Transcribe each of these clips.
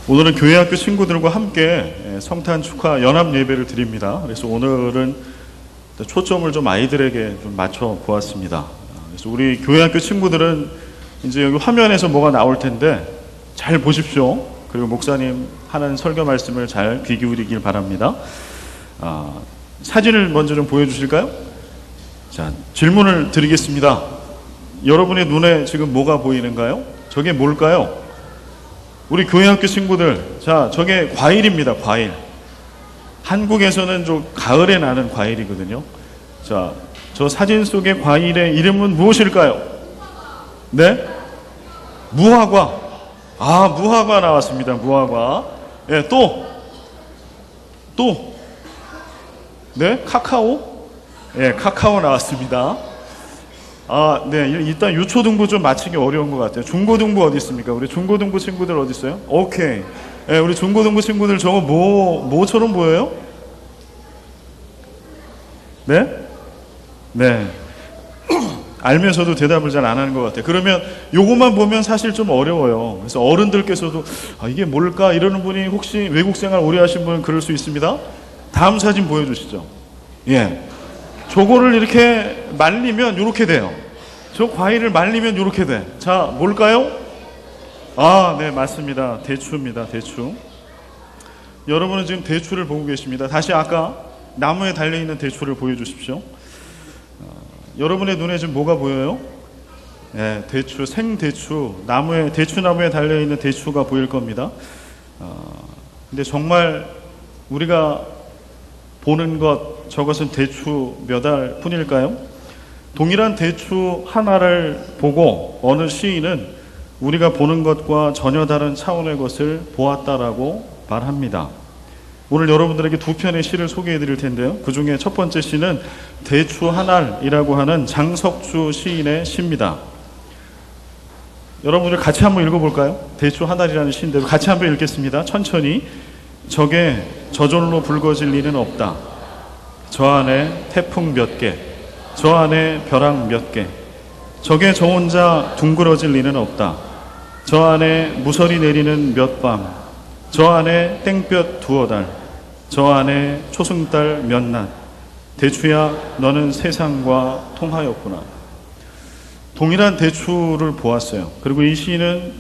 오늘은 교회학교 친구들과 함께 성탄 축하 연합 예배를 드립니다. 그래서 오늘은 초점을 좀 아이들에게 좀 맞춰 보았습니다. 그래서 우리 교회학교 친구들은 이제 여기 화면에서 뭐가 나올 텐데 잘 보십시오. 그리고 목사님 하는 설교 말씀을 잘 귀 기울이길 바랍니다. 사진을 먼저 좀 보여주실까요? 자, 질문을 드리겠습니다. 여러분의 눈에 지금 뭐가 보이는가요? 저게 뭘까요? 우리 교회학교 친구들, 자, 저게 과일입니다. 과일. 한국에서는 좀 가을에 나는 과일이거든요. 자, 저 사진 속의 과일의 이름은 무엇일까요? 네? 무화과. 무화과 나왔습니다. 무화과. 예, 또. 네? 카카오? 예, 카카오 나왔습니다. 네. 일단 유초등부 좀 맞히기 어려운 것 같아요. 중고등부 어디 있습니까? 우리 중고등부 친구들 어디 있어요? 오케이. 네, 우리 중고등부 친구들 저거 뭐처럼 보여요? 네? 네. 알면서도 대답을 잘 안 하는 것 같아요. 그러면 요것만 보면 사실 좀 어려워요. 그래서 어른들께서도 이게 뭘까? 이러는 분이 혹시 외국 생활 오래 하신 분은 그럴 수 있습니다. 다음 사진 보여주시죠. 예. 저거를 이렇게 말리면 이렇게 돼요. 저 과일을 말리면 이렇게 돼. 자, 뭘까요? 네, 맞습니다. 대추입니다. 대추. 여러분은 지금 대추를 보고 계십니다. 다시 아까 나무에 달려있는 대추를 보여주십시오. 여러분의 눈에 지금 뭐가 보여요? 네, 대추, 생대추, 대추나무에 달려있는 대추가 보일 겁니다. 근데 정말 우리가 보는 것, 저것은 대추 몇 알 뿐일까요? 동일한 대추 하나를 보고 어느 시인은 우리가 보는 것과 전혀 다른 차원의 것을 보았다라고 말합니다. 오늘 여러분들에게 두 편의 시를 소개해 드릴 텐데요. 그 중에 첫 번째 시는 대추 한 알이라고 하는 장석주 시인의 시입니다. 여러분들 같이 한번 읽어볼까요? 대추 한 알이라는 시인데 같이 한번 읽겠습니다. 천천히. 저게 저절로 붉어질 일은 없다. 저 안에 태풍 몇 개, 저 안에 벼락 몇 개, 저게 저 혼자 둥그러질 일은 없다. 저 안에 무설이 내리는 몇 밤, 저 안에 땡볕 두어 달, 저 안에 초승달 몇 낮. 대추야, 너는 세상과 통하였구나. 동일한 대추를 보았어요. 그리고 이 시인은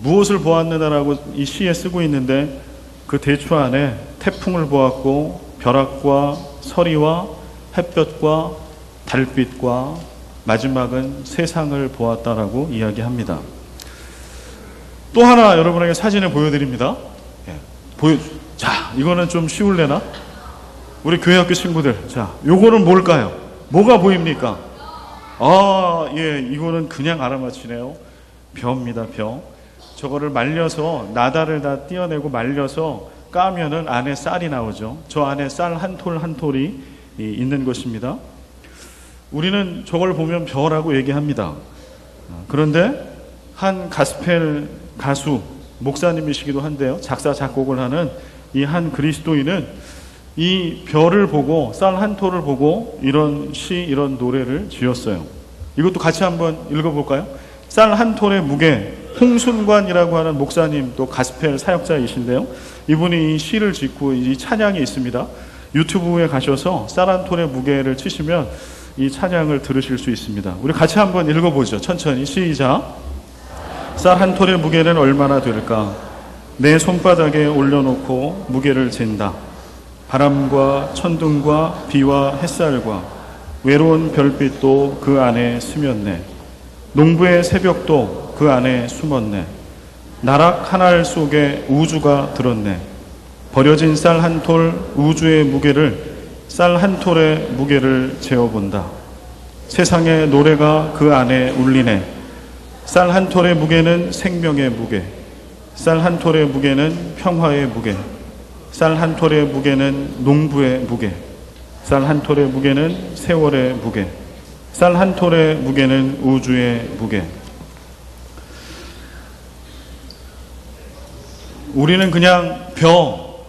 무엇을 보았느냐라고 이 시에 쓰고 있는데 그 대추 안에 태풍을 보았고 벼락과 서리와 햇볕과 달빛과 마지막은 세상을 보았다라고 이야기합니다. 또 하나 여러분에게 사진을 보여드립니다. 자, 이거는 좀 쉬울래나? 우리 교회학교 친구들, 자, 요거는 뭘까요? 뭐가 보입니까? 이거는 그냥 알아맞히네요. 벼입니다. 벼. 저거를 말려서 나다를 다 떼어내고 말려서 까면은 안에 쌀이 나오죠. 저 안에 쌀 한 톨 한 톨이 있는 것입니다. 우리는 저걸 보면 벼라고 얘기합니다. 그런데 한 가스펠 가수, 목사님이시기도 한데요. 작사 작곡을 하는 이 한 그리스도인은 이 벼를 보고 쌀 한 톨을 보고 이런 시, 이런 노래를 지었어요. 이것도 같이 한번 읽어볼까요? 쌀 한 톨의 무게. 홍순관이라고 하는 목사님 또 가스펠 사역자이신데요. 이분이 이 시를 짓고 이 찬양이 있습니다. 유튜브에 가셔서 쌀 한 톨의 무게를 치시면 이 찬양을 들으실 수 있습니다. 우리 같이 한번 읽어보죠. 천천히 시작. 쌀 한 톨의 무게는 얼마나 될까? 내 손바닥에 올려놓고 무게를 잰다. 바람과 천둥과 비와 햇살과 외로운 별빛도 그 안에 스쳤네. 농부의 새벽도 그 안에 숨었네. 나락 한 알 속에 우주가 들었네. 버려진 쌀 한 톨 우주의 무게를, 쌀 한 톨의 무게를 재어본다. 세상의 노래가 그 안에 울리네. 쌀 한 톨의 무게는 생명의 무게, 쌀 한 톨의 무게는 평화의 무게, 쌀 한 톨의 무게는 농부의 무게, 쌀 한 톨의 무게는 세월의 무게, 쌀 한 톨의 무게는 우주의 무게. 우리는 그냥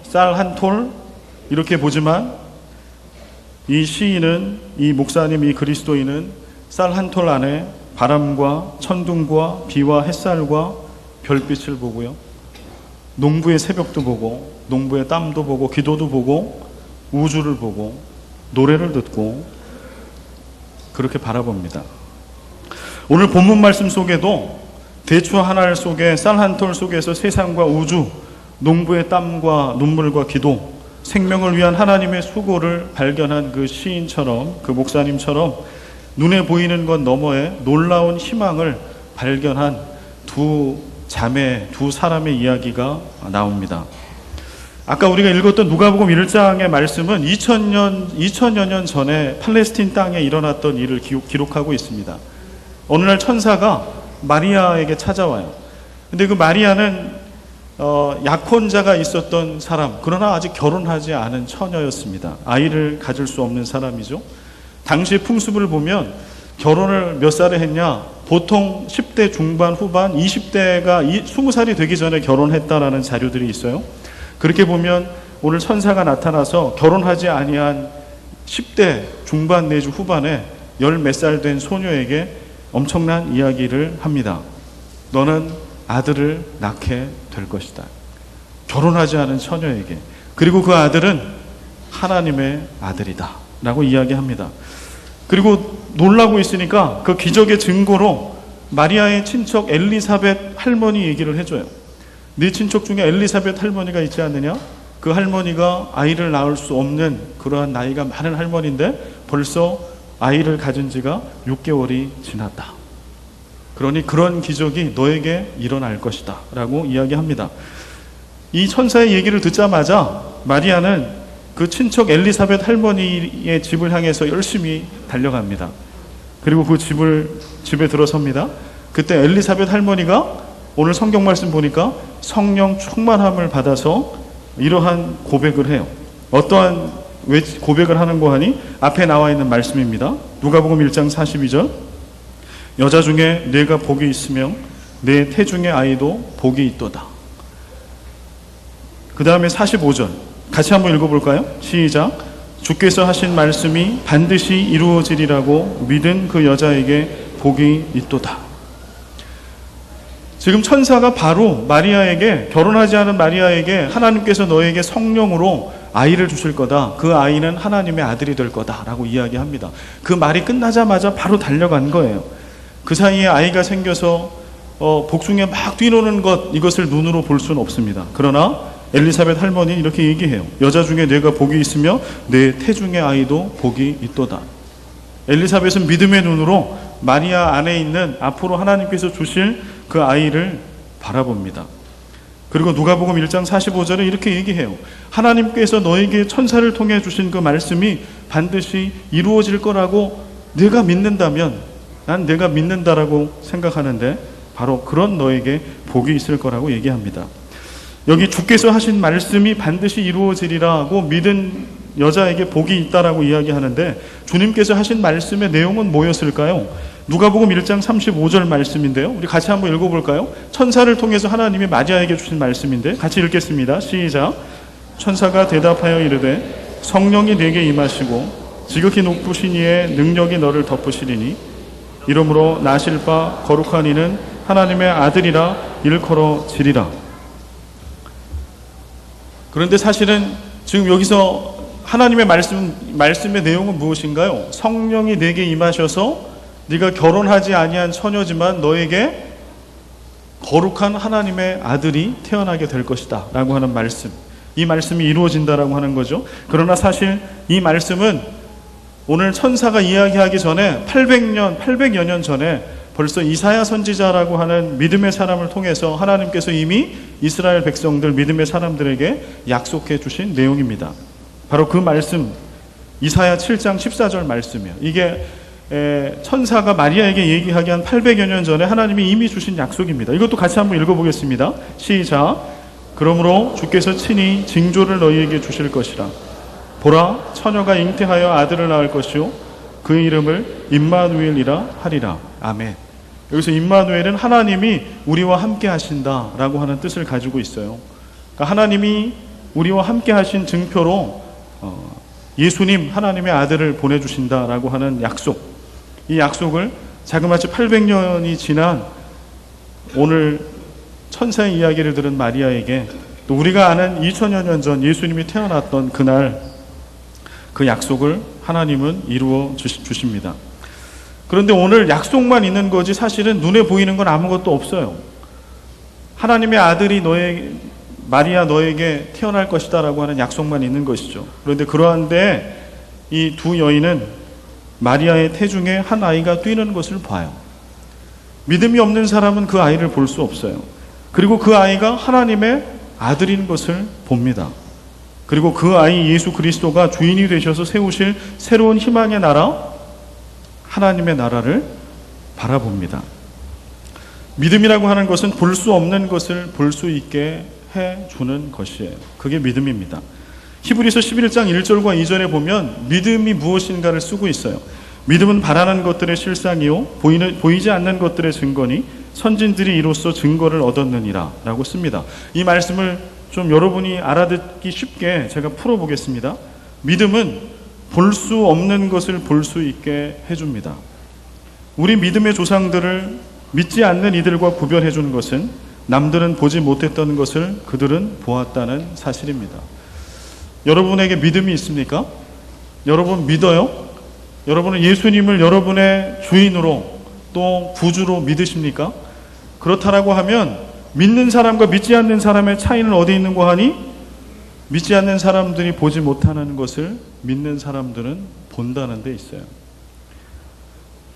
쌀 한 톨 이렇게 보지만 이 시인은, 이 목사님, 이 그리스도인은 쌀 한 톨 안에 바람과 천둥과 비와 햇살과 별빛을 보고요. 농부의 새벽도 보고, 농부의 땀도 보고, 기도도 보고, 우주를 보고, 노래를 듣고, 그렇게 바라봅니다. 오늘 본문 말씀 속에도 대추 한 알 속에 쌀 한 톨 속에서 세상과 우주, 농부의 땀과 눈물과 기도, 생명을 위한 하나님의 수고를 발견한 그 시인처럼, 그 목사님처럼 눈에 보이는 것 너머에 놀라운 희망을 발견한 두 자매, 두 사람의 이야기가 나옵니다. 아까 우리가 읽었던 누가복음 1장의 말씀은 2000여 년 전에 팔레스틴 땅에 일어났던 일을 기록하고 있습니다. 어느 날 천사가 마리아에게 찾아와요. 근데 그 마리아는 약혼자가 있었던 사람, 그러나 아직 결혼하지 않은 처녀였습니다. 아이를 가질 수 없는 사람이죠. 당시 풍습을 보면 결혼을 몇 살에 했냐? 보통 10대 중반 후반, 20대가 20살이 되기 전에 결혼했다라는 자료들이 있어요. 그렇게 보면 오늘 천사가 나타나서 결혼하지 아니한 10대 중반 내지 후반에 열 몇 살 된 소녀에게 엄청난 이야기를 합니다. 너는 아들을 낳게 될 것이다. 결혼하지 않은 처녀에게. 그리고 그 아들은 하나님의 아들이다 라고 이야기합니다. 그리고 놀라고 있으니까 그 기적의 증거로 마리아의 친척 엘리사벳 할머니 얘기를 해줘요. 네 친척 중에 엘리사벳 할머니가 있지 않느냐? 그 할머니가 아이를 낳을 수 없는 그러한 나이가 많은 할머니인데 벌써 아이를 가진 지가 6개월이 지났다. 그러니 그런 기적이 너에게 일어날 것이다 라고 이야기합니다. 이 천사의 얘기를 듣자마자 마리아는 그 친척 엘리사벳 할머니의 집을 향해서 열심히 달려갑니다. 그리고 그 집에 들어섭니다. 그때 엘리사벳 할머니가 오늘 성경 말씀 보니까 성령 충만함을 받아서 이러한 고백을 해요. 어떠한 고백을 하는 거 하니? 앞에 나와 있는 말씀입니다. 누가복음 1장 42절. 여자 중에 네가 복이 있으며 내 태중의 아이도 복이 있도다. 그 다음에 45절 같이 한번 읽어볼까요? 시작. 주께서 하신 말씀이 반드시 이루어지리라고 믿은 그 여자에게 복이 있도다. 지금 천사가 바로 마리아에게, 결혼하지 않은 마리아에게 하나님께서 너에게 성령으로 아이를 주실 거다. 그 아이는 하나님의 아들이 될 거다 라고 이야기합니다. 그 말이 끝나자마자 바로 달려간 거예요. 그 사이에 아이가 생겨서 복숭에 막 뛰노는 이것을 눈으로 볼 수는 없습니다. 그러나 엘리사벳 할머니는 이렇게 얘기해요. 여자 중에 내가 복이 있으며 내 태중의 아이도 복이 있도다. 엘리사벳은 믿음의 눈으로 마리아 안에 있는 앞으로 하나님께서 주실 그 아이를 바라봅니다. 그리고 누가복음 1장 45절에 이렇게 얘기해요. 하나님께서 너에게 천사를 통해 주신 그 말씀이 반드시 이루어질 거라고 내가 믿는다면, 난 내가 믿는다라고 생각하는데 바로 그런 너에게 복이 있을 거라고 얘기합니다. 여기 주께서 하신 말씀이 반드시 이루어지리라고 믿은 여자에게 복이 있다라고 이야기하는데 주님께서 하신 말씀의 내용은 뭐였을까요? 누가복음 1장 35절 말씀인데요. 우리 같이 한번 읽어볼까요? 천사를 통해서 하나님이 마리아에게 주신 말씀인데 같이 읽겠습니다. 시작. 천사가 대답하여 이르되 성령이 내게 임하시고 지극히 높으신 이의 능력이 너를 덮으시리니 이러므로 나실 바 거룩한 이는 하나님의 아들이라 일컬어지리라. 그런데 사실은 지금 여기서 하나님의 말씀의 내용은 무엇인가요? 성령이 내게 임하셔서 네가 결혼하지 아니한 처녀지만 너에게 거룩한 하나님의 아들이 태어나게 될 것이다 라고 하는 말씀, 이 말씀이 이루어진다라고 하는 거죠. 그러나 사실 이 말씀은 오늘 천사가 이야기하기 전에 800여 년 전에 벌써 이사야 선지자라고 하는 믿음의 사람을 통해서 하나님께서 이미 이스라엘 백성들, 믿음의 사람들에게 약속해 주신 내용입니다. 바로 그 말씀, 이사야 7장 14절 말씀이에요. 이게 천사가 마리아에게 얘기하기 한 800여 년 전에 하나님이 이미 주신 약속입니다. 이것도 같이 한번 읽어보겠습니다. 시작. 그러므로 주께서 친히 징조를 너희에게 주실 것이라. 보라, 처녀가 잉태하여 아들을 낳을 것이요 그 이름을 임마누엘이라 하리라. 아멘. 여기서 임마누엘은 하나님이 우리와 함께 하신다라고 하는 뜻을 가지고 있어요. 그러니까 하나님이 우리와 함께 하신 증표로 예수님, 하나님의 아들을 보내주신다라고 하는 약속, 이 약속을 자그마치 800년이 지난 오늘 천사의 이야기를 들은 마리아에게 또 우리가 아는 2000여 년 전 예수님이 태어났던 그날 그 약속을 하나님은 이루어 주십니다. 그런데 오늘 약속만 있는 거지 사실은 눈에 보이는 건 아무것도 없어요. 하나님의 아들이 마리아 너에게 태어날 것이다 라고 하는 약속만 있는 것이죠. 그런데 그러한데 이 두 여인은 마리아의 태중에 한 아이가 뛰는 것을 봐요. 믿음이 없는 사람은 그 아이를 볼 수 없어요. 그리고 그 아이가 하나님의 아들인 것을 봅니다. 그리고 그 아이 예수 그리스도가 주인이 되셔서 세우실 새로운 희망의 나라, 하나님의 나라를 바라봅니다. 믿음이라고 하는 것은 볼 수 없는 것을 볼 수 있게 해주는 것이에요. 그게 믿음입니다. 히브리서 11장 1절과 2절에 보면 믿음이 무엇인가를 쓰고 있어요. 믿음은 바라는 것들의 실상이요 보이지 않는 것들의 증거니 선진들이 이로써 증거를 얻었느니라 라고 씁니다. 이 말씀을 좀 여러분이 알아듣기 쉽게 제가 풀어보겠습니다. 믿음은 볼 수 없는 것을 볼 수 있게 해줍니다. 우리 믿음의 조상들을 믿지 않는 이들과 구별해 주는 것은 남들은 보지 못했던 것을 그들은 보았다는 사실입니다. 여러분에게 믿음이 있습니까? 여러분 믿어요? 여러분은 예수님을 여러분의 주인으로 또 구주로 믿으십니까? 그렇다라고 하면 믿는 사람과 믿지 않는 사람의 차이는 어디 있는고 하니 믿지 않는 사람들이 보지 못하는 것을 믿는 사람들은 본다는 데 있어요.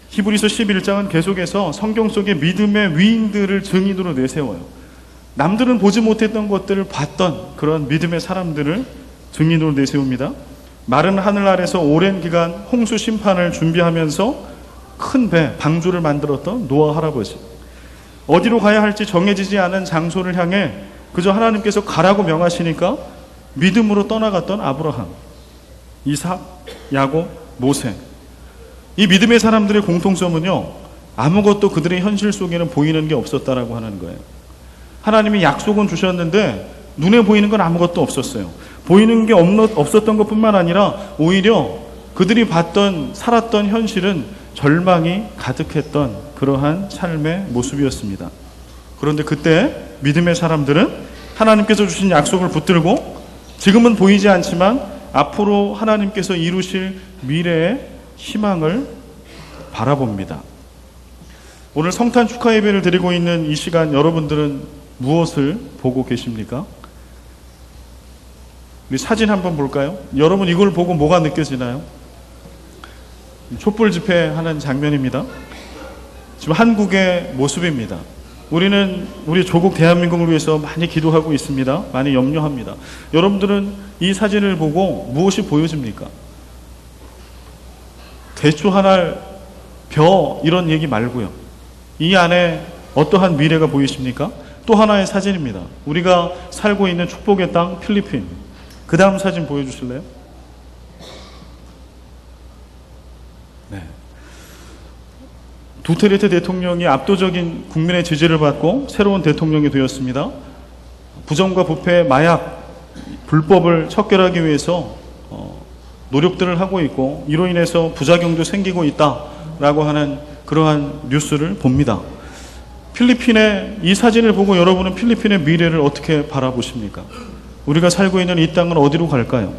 히브리서 11장은 계속해서 성경 속의 믿음의 위인들을 증인으로 내세워요. 남들은 보지 못했던 것들을 봤던 그런 믿음의 사람들을 증인으로 내세웁니다. 마른 하늘 아래서 오랜 기간 홍수 심판을 준비하면서 큰 배, 방주를 만들었던 노아 할아버지. 어디로 가야 할지 정해지지 않은 장소를 향해 그저 하나님께서 가라고 명하시니까 믿음으로 떠나갔던 아브라함, 이삭, 야곱, 모세. 이 믿음의 사람들의 공통점은요, 아무것도 그들의 현실 속에는 보이는 게 없었다라고 하는 거예요. 하나님이 약속은 주셨는데 눈에 보이는 건 아무것도 없었어요. 보이는 게 없었던 것뿐만 아니라 오히려 그들이 살았던 현실은 절망이 가득했던 그러한 삶의 모습이었습니다. 그런데 그때 믿음의 사람들은 하나님께서 주신 약속을 붙들고 지금은 보이지 않지만 앞으로 하나님께서 이루실 미래의 희망을 바라봅니다. 오늘 성탄 축하 예배를 드리고 있는 이 시간 여러분들은 무엇을 보고 계십니까? 우리 사진 한번 볼까요? 여러분 이걸 보고 뭐가 느껴지나요? 촛불 집회하는 장면입니다. 지금 한국의 모습입니다. 우리는 우리 조국 대한민국을 위해서 많이 기도하고 있습니다. 많이 염려합니다. 여러분들은 이 사진을 보고 무엇이 보여집니까? 대추하늘 벼 이런 얘기 말고요. 이 안에 어떠한 미래가 보이십니까? 또 하나의 사진입니다. 우리가 살고 있는 축복의 땅 필리핀. 그 다음 사진 보여주실래요? 네. 두테르테 대통령이 압도적인 국민의 지지를 받고 새로운 대통령이 되었습니다. 부정과 부패, 마약, 불법을 척결하기 위해서 노력들을 하고 있고 이로 인해서 부작용도 생기고 있다라고 하는 그러한 뉴스를 봅니다. 필리핀의 이 사진을 보고 여러분은 필리핀의 미래를 어떻게 바라보십니까? 우리가 살고 있는 이 땅은 어디로 갈까요?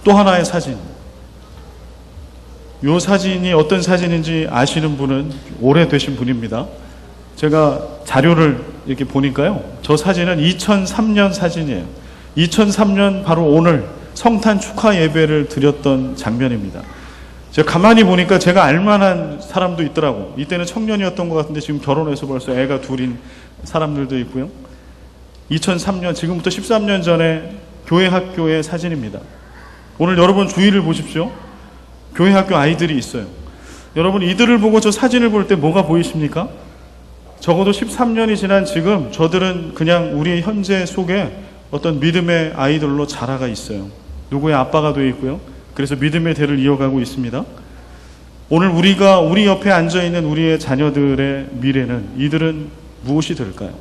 또 하나의 사진. 이 사진이 어떤 사진인지 아시는 분은 오래되신 분입니다. 제가 자료를 이렇게 보니까요. 저 사진은 2003년 사진이에요. 2003년 바로 오늘 성탄 축하 예배를 드렸던 장면입니다. 제가 가만히 보니까 제가 알만한 사람도 있더라고. 이때는 청년이었던 것 같은데 지금 결혼해서 벌써 애가 둘인 사람들도 있고요. 2003년, 지금부터 13년 전에 교회 학교의 사진입니다. 오늘 여러분 주위를 보십시오. 교회 학교 아이들이 있어요. 여러분 이들을 보고 저 사진을 볼 때 뭐가 보이십니까? 적어도 13년이 지난 지금 저들은 그냥 우리 현재 속에 어떤 믿음의 아이들로 자라가 있어요. 누구의 아빠가 되어 있고요. 그래서 믿음의 대를 이어가고 있습니다. 오늘 우리 옆에 앉아있는 우리의 자녀들의 미래는 이들은 무엇이 될까요?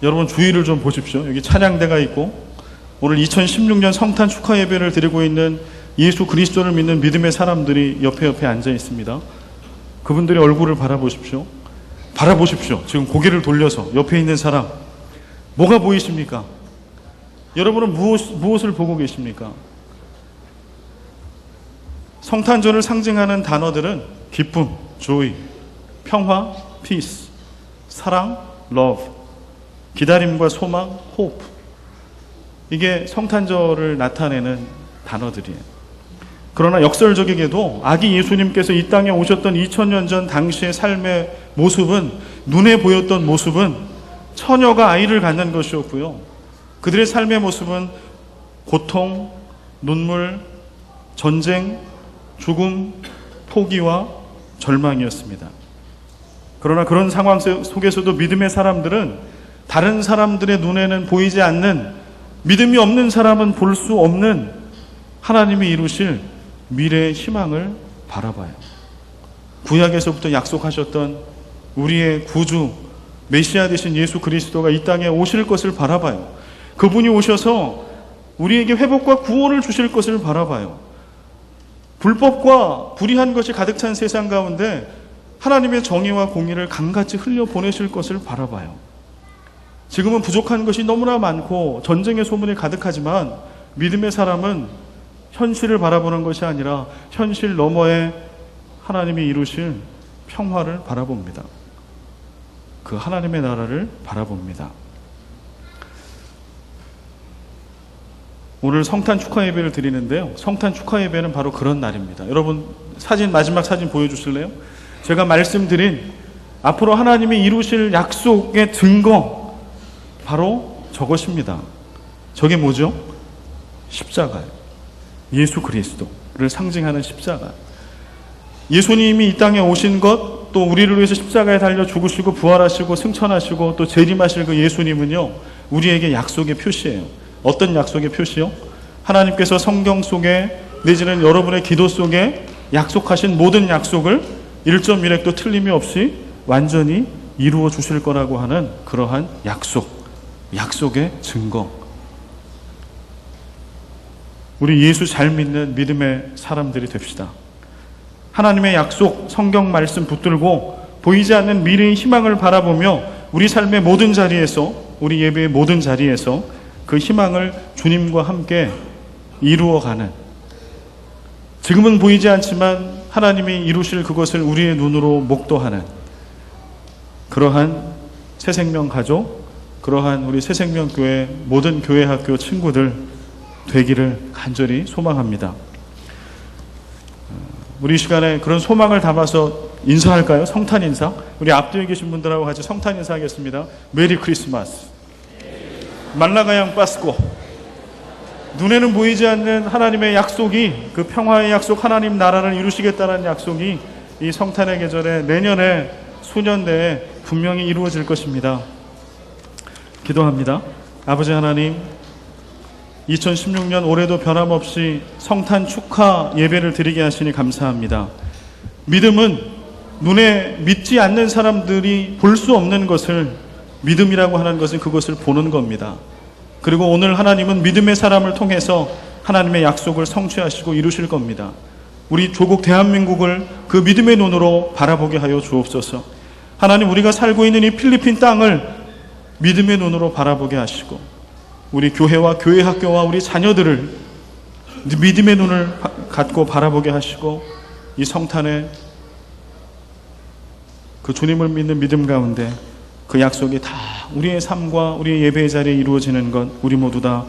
여러분 주위를 좀 보십시오. 여기 찬양대가 있고 오늘 2016년 성탄 축하 예배를 드리고 있는 예수 그리스도를 믿는 믿음의 사람들이 옆에 앉아 있습니다. 그분들의 얼굴을 바라보십시오. 바라보십시오. 지금 고개를 돌려서 옆에 있는 사람, 뭐가 보이십니까? 여러분은 무엇을 보고 계십니까? 성탄절을 상징하는 단어들은 기쁨, joy, 평화, peace, 사랑, love, 기다림과 소망, hope. 이게 성탄절을 나타내는 단어들이에요. 그러나 역설적이게도 아기 예수님께서 이 땅에 오셨던 2000년 전 당시의 삶의 모습은, 눈에 보였던 모습은 처녀가 아이를 갖는 것이었고요. 그들의 삶의 모습은 고통, 눈물, 전쟁, 죽음, 포기와 절망이었습니다. 그러나 그런 상황 속에서도 믿음의 사람들은 다른 사람들의 눈에는 보이지 않는, 믿음이 없는 사람은 볼 수 없는 하나님이 이루실 미래의 희망을 바라봐요. 구약에서부터 약속하셨던 우리의 구주 메시아 되신 예수 그리스도가 이 땅에 오실 것을 바라봐요. 그분이 오셔서 우리에게 회복과 구원을 주실 것을 바라봐요. 불법과 불의한 것이 가득 찬 세상 가운데 하나님의 정의와 공의를 강같이 흘려보내실 것을 바라봐요. 지금은 부족한 것이 너무나 많고 전쟁의 소문이 가득하지만 믿음의 사람은 현실을 바라보는 것이 아니라 현실 너머에 하나님이 이루실 평화를 바라봅니다. 그 하나님의 나라를 바라봅니다. 오늘 성탄 축하 예배를 드리는데요. 성탄 축하 예배는 바로 그런 날입니다. 여러분 마지막 사진 보여주실래요? 제가 말씀드린 앞으로 하나님이 이루실 약속의 증거, 바로 저것입니다. 저게 뭐죠? 십자가예요. 예수 그리스도를 상징하는 십자가. 예수님이 이 땅에 오신 것, 또 우리를 위해서 십자가에 달려 죽으시고 부활하시고 승천하시고 또 재림하실 그 예수님은요, 우리에게 약속의 표시예요. 어떤 약속의 표시요? 하나님께서 성경 속에 내지는 여러분의 기도 속에 약속하신 모든 약속을 1.1획도 틀림이 없이 완전히 이루어 주실 거라고 하는 그러한 약속의 증거. 우리 예수 잘 믿는 믿음의 사람들이 됩시다. 하나님의 약속, 성경 말씀 붙들고 보이지 않는 미래의 희망을 바라보며 우리 삶의 모든 자리에서, 우리 예배의 모든 자리에서 그 희망을 주님과 함께 이루어가는, 지금은 보이지 않지만 하나님이 이루실 그것을 우리의 눈으로 목도하는 그러한 새생명 가족, 그러한 우리 새생명교회 모든 교회 학교 친구들 되기를 간절히 소망합니다. 우리 시간에 그런 소망을 담아서 인사할까요? 성탄 인사. 우리 앞뒤에 계신 분들하고 같이 성탄 인사하겠습니다. 메리 크리스마스. 말라가양 빠스코. 눈에는 보이지 않는 하나님의 약속이, 그 평화의 약속, 하나님 나라를 이루시겠다는 약속이 이 성탄의 계절에 내년에 수년 내에 분명히 이루어질 것입니다. 기도합니다. 아버지 하나님, 2016년 올해도 변함없이 성탄 축하 예배를 드리게 하시니 감사합니다. 믿음은 눈에 믿지 않는 사람들이 볼 수 없는 것을, 믿음이라고 하는 것은 그것을 보는 겁니다. 그리고 오늘 하나님은 믿음의 사람을 통해서 하나님의 약속을 성취하시고 이루실 겁니다. 우리 조국 대한민국을 그 믿음의 눈으로 바라보게 하여 주옵소서. 하나님, 우리가 살고 있는 이 필리핀 땅을 믿음의 눈으로 바라보게 하시고, 우리 교회와 교회 학교와 우리 자녀들을 믿음의 눈을 갖고 바라보게 하시고, 이 성탄에 그 주님을 믿는 믿음 가운데 그 약속이 다 우리의 삶과 우리의 예배의 자리에 이루어지는 것, 우리 모두 다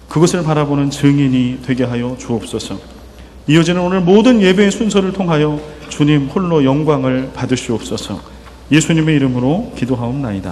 그것을 바라보는 증인이 되게 하여 주옵소서. 이어지는 오늘 모든 예배의 순서를 통하여 주님 홀로 영광을 받으시옵소서. 예수님의 이름으로 기도하옵나이다.